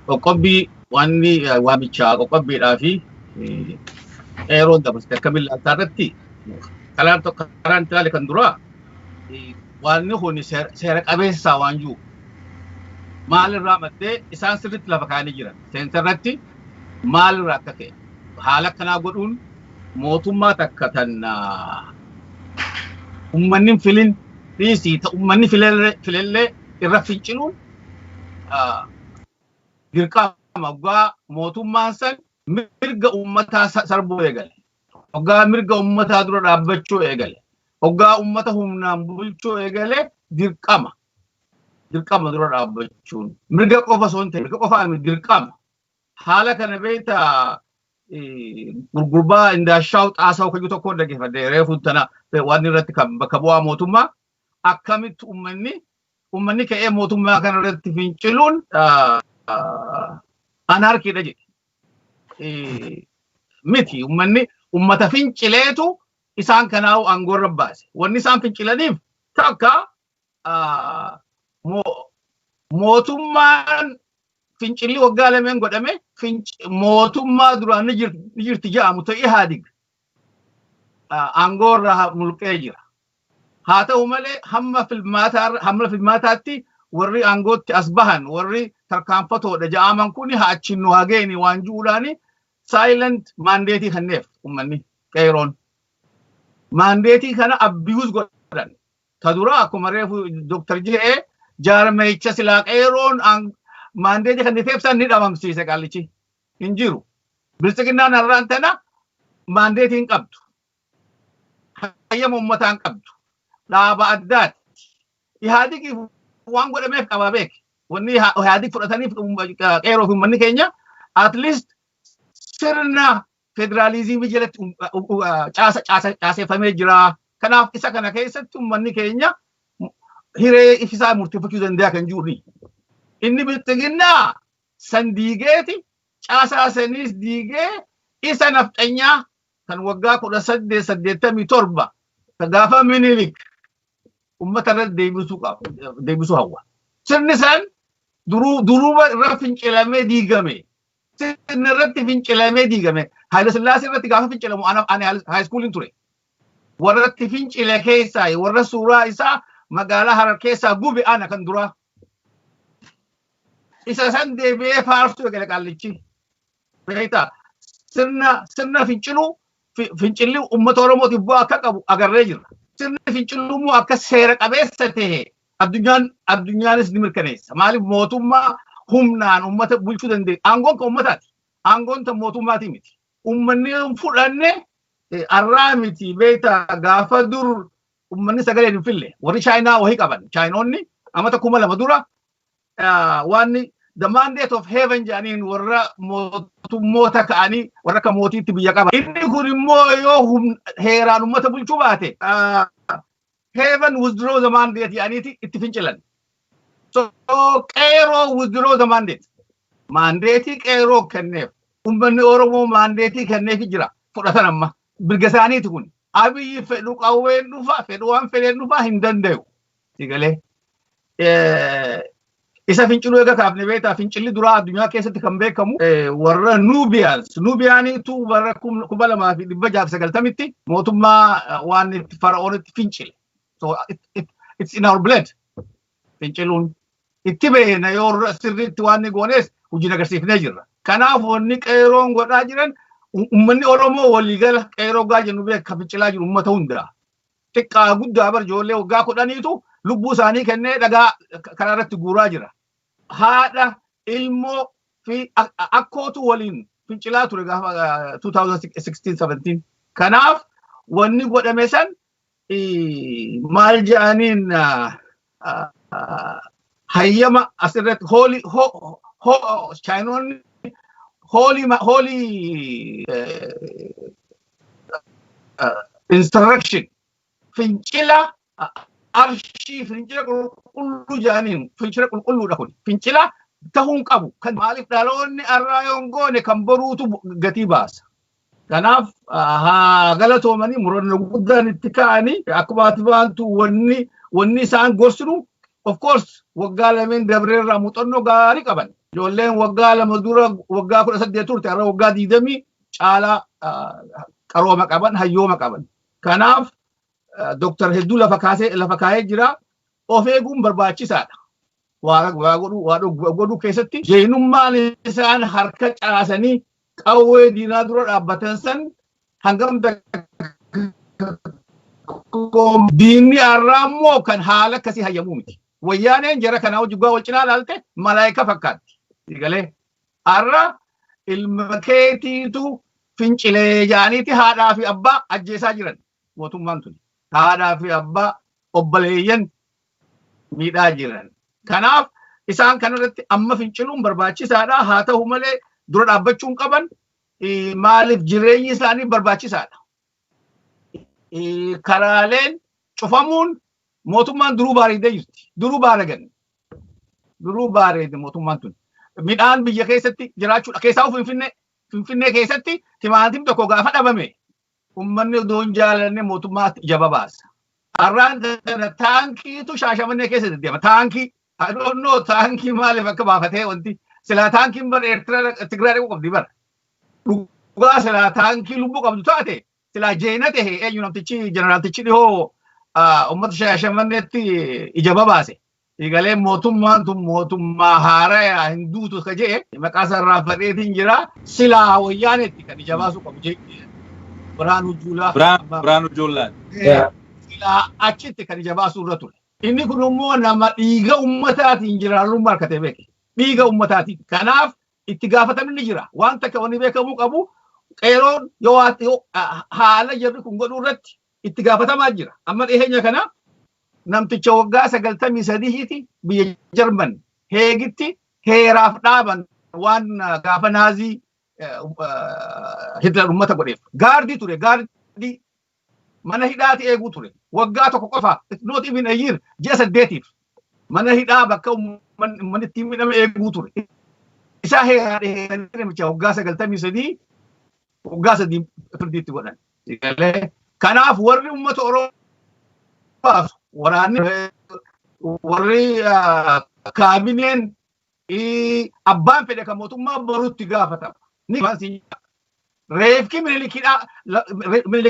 Qoqqobbii wanni waamichaa qoqqobbiidhaa fi eeroo dabarsite akka billaataa irratti karaan ilaale kan duraa wanni kun seera qabeessaa waan jiru maalirraa maddee isaan sirriitti lafa kaa'anii jiran seensarratti maalirraa akka ta'e haala akkanaa godhuun mootummaa takka tan ummanni filin dhiisii ummanni filellee irra finciluun dirqama waggaa mootummaan san mirga ummataa sarbuu eegale waggaa mirga ummataa dura dhaabbachuu eegale waggaa ummata humnaan bulchuu eegale dirqama dura dhaabbachuun mirga qofa osoo hin ta'e mirga qofa dirqama haala kana beekta gurgurbaa indaashaa'u xaasaa kayyuu tokkoon dhaggeeffadhe reefuun tana waan irratti kan bakka bu'aa mootummaa akkamitti ummanni ka'ee mootummaa kana irratti finciluun anarkiidha jedhe miti ummata fincileetu isaan kanaa'u aangoorra baase wanni isaan fincilaniif takka mootummaan fincilli waggaa lameen godhame mootummaa duraan ni jirti jedhamu ta'e Ihaadig aangoorra mulqee jira haa ta'u malee hamma filmaataatti warri aangootti as bahan warri tarkaanfatoodha jedhaman kun haa achiin nu hageeni waan juudhaani silent mandeetii kanneef ummanni qeeroon mandeetii kana abiyuus godhan ta dura akkuma reefu Dr. J.A. jaarmeecha silaa qeeroon mandeetii kan teefsan ni dhabamsiise qallichi hin jiru bilisiginnaan har'aan tana mandeetiin qabdu hayyama ummataan qabdu dhaaba addaati Ihaadig waan godhameef qabaa beek wanni Ihaadig fudhataniif qeeroo fi ummanni keenya at least sirna federaalizimii jalatti caaseffamee jira kanaaf isa kana keessatti ummanni keenya hiree ifisaa murteeffachuu danda'a kan jirri inni bilisiginnaa san diigeeti caasaa sanis diigee isa nafxanyaa kan waggaa 1887 gaafa Minilik ummata irratti deebisuu hawwa sirni san duruba irra fincilamee diigame sirni irratti fincilamee diigame Haayile Sillaasee irratti gaafa fincilamu ani haayiskuuliin ture warratti fincile keessaa warra suuraa isaa magaalaa Harar keessaa gube ana kan duraa isa san deebi'ee faarsuu eegale qallichi beektaa sirna fincilli ummata Oromootiif bu'aa akka qabu agarree jirra sirni fincilummoo akka seera qabeessa ta'e addunyaanis ni mirkaneessa maaliif mootummaa humnaan ummata bulchuu dandeenya aangoon kan ummataati aangoon tan mootummaatii miti ummanni fudhanne arraa miti beektaa gaafa dur ummanni sagalee hin fille warri chaayinaa wahii qaban chaayinoonni amata 2000 dura waan the mandate of heaven jedhaniin warra mootummoota ka'anii warra akka mootiitti biyya qaban inni kun immoo yoo heeraan ummata bulchuu baate heaven withdraw the mandate jedhaniiti itti fincilan so qeeroo withdraw the mandate mandeetii qeeroo kenneef ummanni Oromoo mandeetii kenneef jira fudhatan amma birga isaaniiti kun Abiyyi fedhu qawween dhufa fedhu waan fedheen dhufa hin danda'u sigalee isa finciluu eega kaafne beektaa fincilli duraa addunyaa keessatti kan beekamu warra nuubiyaaniitu warra 2690tti mootummaa waan itti fara'oonitti fincile so it's in our blood finciluun itti beena yoo sirriitti waan ni goonees hojii agarsiifnee jirra kanaaf wanni qeeroon godhaa jiran ummanni Oromoo waliigala qeeroo gaa jennu beeka fincilaa jiru ummata hundaa xiqqaa guddaa bar ijoollee waggaa kudhaniitu lubbuu isaanii kennee dhagaa karaa irratti guuraa jira. Haadha ilmoo fi akkootu waliin fincilaa ture gaafa 2016-17. Kanaaf wanni godhame san maal jedhaniin hayyama asirratti chaayinoonni holy instruction fincila arshii fincila qulqulluu jedhaniin fincila qulqulluudha kun fincila ta'uun qabu kan maaliif dhaloonni arraa yoon goone kan boruutu gatii baasa. Kanaaf galatoomanii murannoo guddaan itti ka'anii akkuma ati baantu wanni isaan gorsinu of course waggaa lameen dabreerraa muuxannoo gaarii qaban. Ijoolleen waggaa lama dura waggaa 18 turte har'a waggaa 20 caalaa qarooma qaban hayyooma qaban. Kanaaf Dr. Hedduu lafa kaayee jira. Of eeguun barbaachisaadha. Waa godhuu keessatti jeenummaan isaan harka caasanii qawwee diinaa dura dhaabbatan san hangam diinni har'aa immoo kan haala akkasii hayyamuu miti. Wayyaaneen jara kanaa hojii wal cinaa ilaalte malaayika fakkaatti. Galee har'a ilma keetiitu fincilee jaaniiti haadhaa fi abbaa ajjeesaa jiran mootummaan tuni. Haadhaa fi abbaa obboleeyyan miidhaa jiran. Kanaaf isaan kanarratti amma finciluun barbaachisaadha. Haa ta'u malee dura dhaabbachuun qaban maaliif jireenyi isaanii barbaachisaadha. Karaaleen cufamuun mootummaan duruu bareedee jirti. Duruu baaragan. Duruu bareede mootummaan tun. Midhaan biyya keessatti jiraachuudha. Keessaa Finfinnee keessatti timaatiin tokko gaafa dhabame ummanni odoon jaalanne mootummaa jaba baasa. Har'aan kana taankiitu Shaashamannee keessatti deema. Taankii I don't know taankii maaliif akka baafatee wanti silaa taankiin bara Eertiraa Tigraay dhaquu qabdi bara. Dhugaa silaa taankii lubbuu qabdu taate silaa jeena ta'e eenyu namtichi jeneraaltichi dhihoo uummata Shaashamanneetti ija babaase. Egalee mootummaan tun mootummaa haaraa hin duutu ka jee maqaa sarraa fadheetiin jira silaa wayyaanetti kan ija baasuu qabu jee Biraanuu Juulaa. Silaa achitti kan ija baasuu irra ture. Inni kun immoo nama dhiiga ummataatiin jiraarrummaa harkatee beeke. Dhiiga ummataatiin. Kanaaf itti gaafatamni jira. Waan takka wanni beekamuu qabu qeeroon yoo haala jarri kun godhuu irratti itti gaafatamaa jira. Amma dhiheenya kana namticha waggaa 93 biyya Jarman Heegitti heeraaf dhaaban waan gaafa naazii Hitler ummata godheef. Gaardii ture. Gaardii mana hidhaati eeguu ture. Waggaa tokko qofa not even a year ji'a 8 mana hidhaa bakka uummanni ittiin miidhame eeguu ture. Isaa heeraan namicha waggaa 93 waggaa 3 firdiitti godhan. Kanaaf warri uummata Oromoo baasu waraanni warri kaabineen abbaan fedhe kan mootummaa boruutti gaafatama. Reefki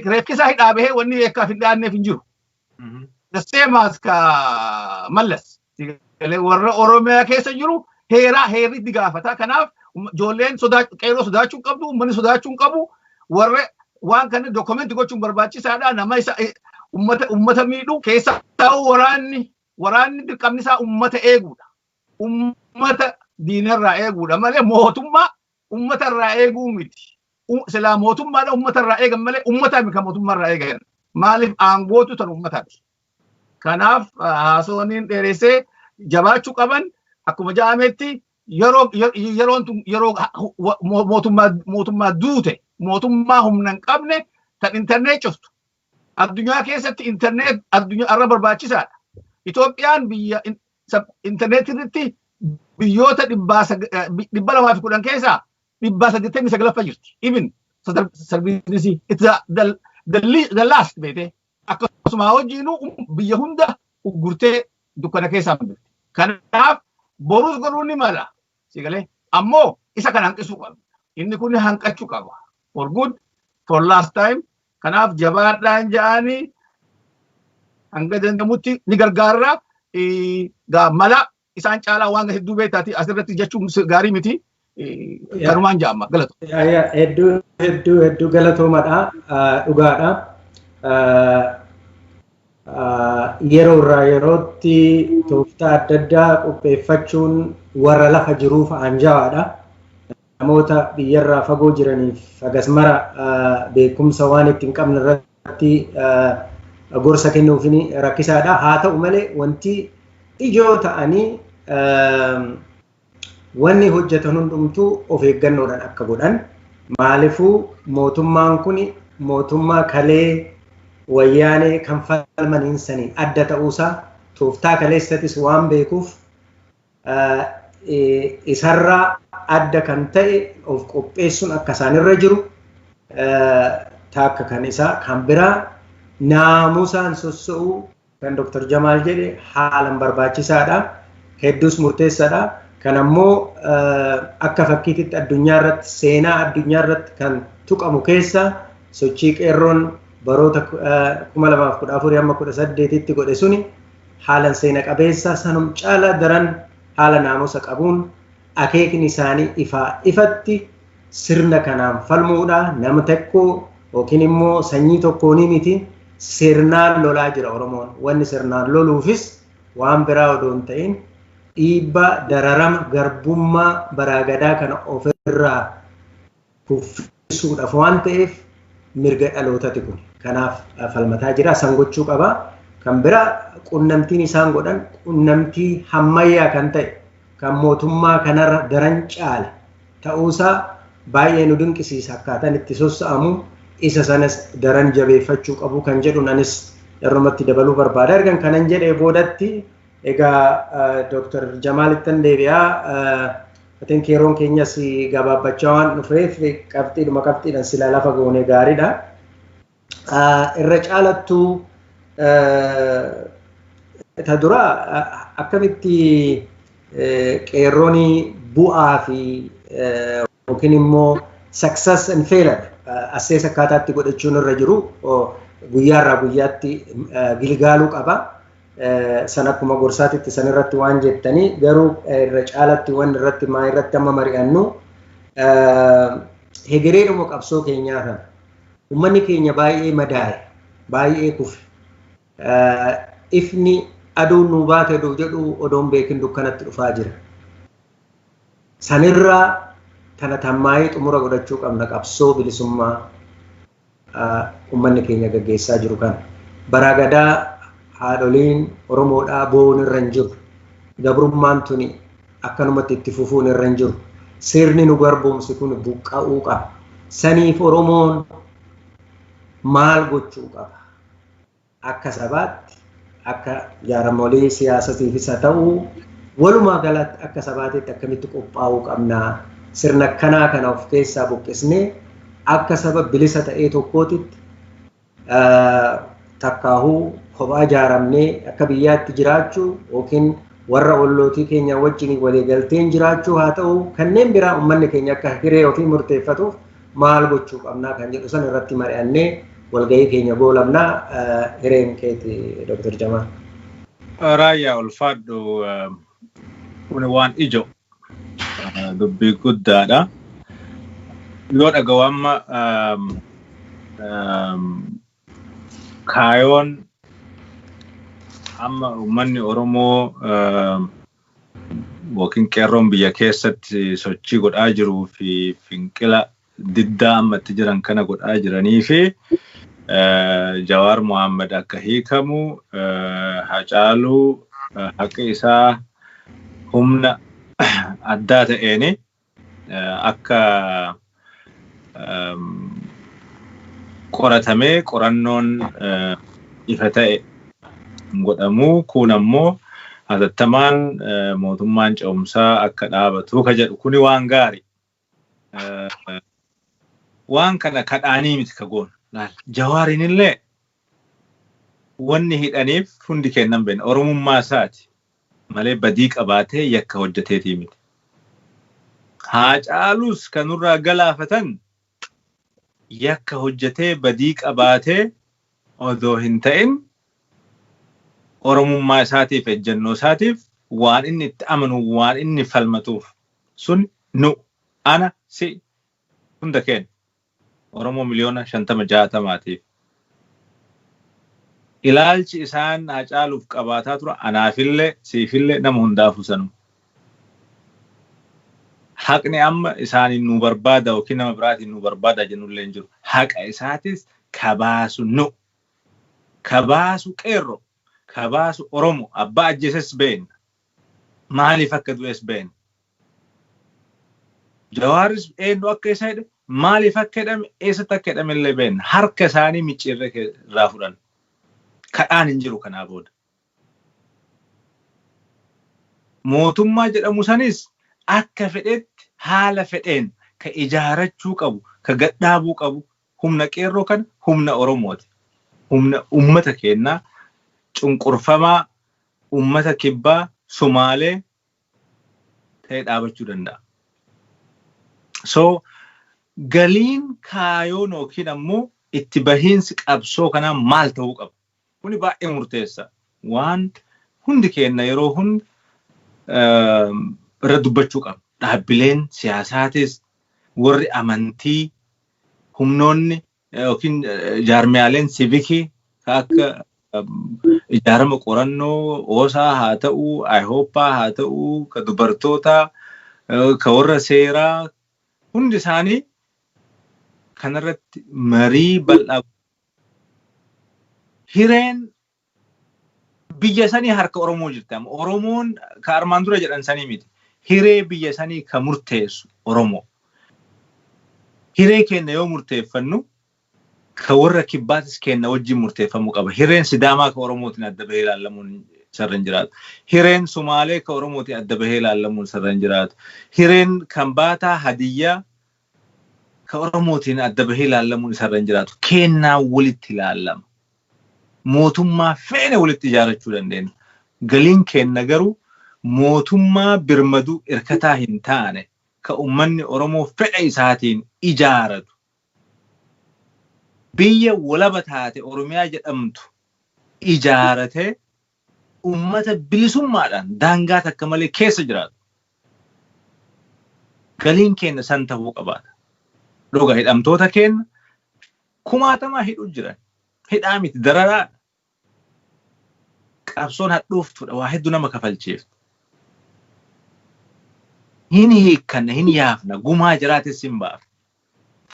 reefki isaa hidhaa bahee wanni eekkaaf hin dhaanneef hin jiru. The same as ka Mallas. Warra Oromiyaa keessa jiru heerri itti gaafata. Kanaaf ijoolleen qeeroo sodaachuu qabdu, uummanni sodaachuu qabu. Warra waan kana dookumentii gochuun barbaachisaadha. Nama isa uummata miidhuu keessa ta'u waraanni dirqamni isaa uummata eeguudha. Uummata diinarraa eeguudha malee mootummaa uummatarraa eeguu miti. Silaa mootummaadha uummatarraa eegan malee uummataa miti kan mootummaarraa eegan. Maaliif aangootu tan uummataati. Kanaaf haasooniin dheeressee jabaachuu qaban akkuma jedhametti yeroo mootummaa duute mootummaa humna hin qabne tan intarneet cuftu. Addunyaa keessatti intarneet addunyaa irra barbaachisaadha. Itoophiyaan biyya intarneetirratti biyyoota 210 keessaa 389 jirti. Even sarbiisii the last beete akkasuma hojiinu biyya hunda gurtee dukkana keessaa jirti. Kanaaf boruus godhuu ni mala. Sigalee ammoo isa kan hanqisuu qaba. Inni kun hanqachuu qaba. For good for last time. Kanaaf jabaadhaan ja'anii hanga danda'amutti ni gargaarra. Mala isaan caalaa waan hedduu beektaati asirratti jechuun gaarii miti. Kanumaan ja'ama galatu. Hedduu galatoomadha dhugaadha. yeroo irraa yerootti tooftaa adda addaa qopheeffachuun warra lafa jiruuf anjawaadha. Namoota biyyarraa fagoo jiraniif agasmara beekumsa waan ittiin qabne irratti gorsa kennuufin rakkisaadha. Haa ta'u malee wanti ijoo ta'anii wanni hojjetan hundumtuu of eeggannoodhaan akka godhan. Maaliifuu mootummaan kun mootummaa kalee wayyaanee kan falmaniin sanii adda ta'uusaa tooftaa kaleessatis waan beekuuf isarraa adda kan ta'e of qopheessuun akka isaanirra jiru taakka kan isaa kan biraa naamusaan sossa'uu kan Dr. Jamaal jedhe haalan barbaachisaadha. Hedduus murteessaadha. Kan ammoo akka fakkiititti addunyaa irratti seenaa addunyaa irratti kan tuqamu keessa sochii qeerroon baroota 2014 amma 18tti godhe suni haalan seena qabeessa sanum caala daran haala naamusa qabuun akeekni isaanii ifatti sirna kanaan falmuudha. Nama tokko yookiin immoo sanyii tokkoonii miti sirnaan lolaa jira Oromoon. Wanni sirnaan loluufis waan biraa odoo hin ta'in dhiibbaa dararama garbummaa baraagadaa kana ofirraa kuffisuudhaaf waan ta'eef mirga dhalootati kun kanaaf falmataa jira. San gochuu qaba. Kan biraa qunnamtiin isaan godhan qunnamtii hammayyaa kan ta'e kan mootummaa kanarra daran caala ta'uusaa baay'ee nu dinqisiisa. Akkaataan itti sossa'amu isa sanas daran jabeeffachuu qabu kan jedhu anis irrumatti dabaluu barbaada. Ergan kanan jedhee boodatti egaa Dr. Jamaalittan deebi'aa atiin keeroon keenyas gabaabbachaa waan dhufeef qabxiidhaan silaa lafa goone gaariidha. Irra caalattuu ta dura akkamitti qeerroon bu'aa fi yookiin immoo success and failure assees akkaataatti godhachuun irra jiru guyyaarraa guyyaatti gilgaaluu qaba. San akkuma gorsaatitti san irratti waan jettanii garuu irra caalatti waan irratti maa irratti amma mari'annu hegereedhuma qabsoo keenyaa kana ummanni keenya baay'ee madaa'e baay'ee kufe ifni aduun nu baate jedhu odoon beekin dukkanatti dhufaa jira. Sanirraa tana tammaa'ee xumura godhachuu qabna qabsoo bilisummaa ummanni keenya gaggeessaa jiru kana. Baraagadaa haadholiin Oromoodhaa bo'uun irra hin jiru. Gabrummaan tuni akkanumatti itti fufuun irra hin jiru. Sirni nu garboomsi kun buqqa'uu qaba. Saniif Oromoon maal gochuu qaba? Akka sabaatti, akka jaarmolee siyaasatiifis haa ta'uu, walumaa galatti akka sabaatitti akkamitti qophaa'uu qabnaa? Sirna akkanaa kana of keessaa buqqisnee akka saba bilisa ta'ee tokkootitti takkaahuu kophaa ijaaramnee akka biyyaatti jiraachuu yookiin warra ollootii keenya wajjin waliigalteen jiraachuu haa ta'u kanneen biraa ummanni keenya akka hiree ofii murteeffatuuf maal gochuu qabnaa kan jedhu san irratti mari'annee walgahii keenya goolabnaa. Hireen keeti Dr. Jamaal. Raayyaa ulfaadhu kun waan ijoo dubbii guddaadha. Yoo dhagahu amma kaayoon amma uummanni Oromoo yookiin qeerroon biyya keessatti sochii godhaa jiruu fi finqila diddaa ammatti jiran kana godhaa jiranii fi Jawaar Mohaammed akka hiikamu Hacaaluu haqi isaa humna addaa ta'een akka qoratamee qorannoon ifa ta'e godhamu kun ammoo hatattamaan mootummaan ce'umsaa akka dhaabatu ka jedhu kuni waan gaarii. Waan kana kadhaanii miti ka goon. Jawaariin illee wanni hidhaniif hundi kennan beena Oromummaa isaati malee badii qabaatee yakka hojjeteetii miti. Hacaaluus kanurraa galaafatan yakka hojjetee badii qabaatee odoo hin ta'in Oromummaa isaatiif ejjennoo isaatiif waan inni itti amanu waan inni falmatuuf sun nu ana si hunda keenya Oromoo miliyoona 50-60tiif ilaalchi isaan Haacaaluuf qabaataa tura anaafillee siifillee nama hundaafuu sanu. Haqni amma isaaniin nu barbaada yookiin nama biraatiin nu barbaada jennullee hin jiru. Haqa isaatis kabaasu nu. Kabaasu qeerroo. Kabaasu Oromoo. Abbaa ajjeeses beekna. Maaliif akka du'es beekna. Jawaaris eenyu akka isa jedhe maaliif akka jedhame eessatti akka jedhame illee beekna. Harka isaanii micciirree irraa fudhan. Kadhaan hin jiru kanaa booda. Mootummaa jedhamu sanis akka fedhetti haala fedheen ka ijaarachuu qabu, ka gadhaabuu qabu, humna qeerroo kan humna Oromooti. Humna ummata keenyaa cunqurfamaa ummata kibbaa Sumaalee ta'ee dhaabachuu danda'a. So galiin kaayoon yookiin ammoo itti bahiinsi qabsoo kanaa maal ta'uu qaba? Kuni baay'ee murteessa. Waan hundi keenya yeroo hundi irra dubbachuu qaba. Dhaabbileen siyaasaatis warri amantii humnoonni yookiin jaarmiyaaleen siivikii akka ijaarama qorannoo oosaa haa ta'uu, ayhooppaa haa ta'uu, ka dubartootaa, ka warra seeraa hundi isaanii kanarratti marii bal'aa. Hireen biyya sanii harka Oromoo jirti. Oromoon ka armaan dura jedhan sanii miti. Hiree biyya sanii ka murteessu Oromoo. Hiree keenya yoo murteeffannu ka warra kibbaatis keenya wajjin murteeffamuu qaba. Hireen Sidaamaa ka Oromootiin adda bahee ilaalamuun sarara hin jiraatu. Hireen Sumaalee ka Oromootiin adda bahee ilaalamuun sarara hin jiraatu. Hireen Kambaataa Hadiyyaa ka Oromootiin adda bahee ilaalamuun sarara hin jiraatu. Kennaa walitti ilaalama. Mootummaa feene walitti ijaarachuu dandeenya. Galiin keenya garuu mootummaa birmaduu irkataa hin taane ka ummanni Oromoo fedha isaatiin ijaaratu. Biyya walaba taate Oromiyaa jedhamtu ijaaratee ummata bilisummaadhaan daangaa takka malee keessa jiraatu. Galiin keenya san ta'uu qabaata. Dhuga hidhamtoota keenya kumaatamaa hidhuu jiran. Hidhaa miti dararaa. Qabsoon hadhuuftudha. Waa hedduu nama kafalcheef. Hin hiikkanna hin yaafna gumaa jiraates hin baafna.